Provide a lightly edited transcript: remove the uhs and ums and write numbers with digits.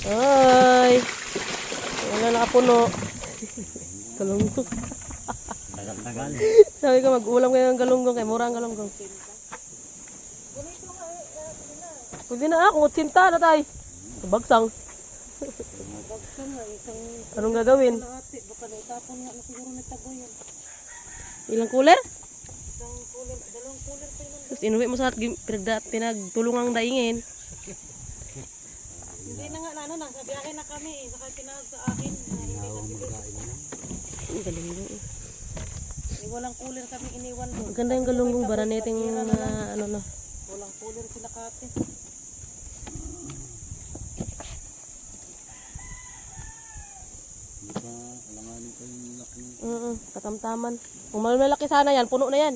Ay! Wala nakapuno. Galunggong. Tagal-tagal. Sabi ko mag-ulam kayo ng galunggong. Kaya mura ang galunggong. Pwede na kung utsinta na tayo. Bagsang. Anong gagawin? Ilang cooler? Tapos inuwi mo sa pinagtulungang daingin. Hindi na nga, nagsabiyakin na kami eh. Saka tinawag sa akin. Hindi Ang galunggong. walang cooler kami iniwan doon. Maganda yung galunggong baraneting ano na. Walang cooler sila kate. Katamtaman. Kung malaki sana yan, puno na yan.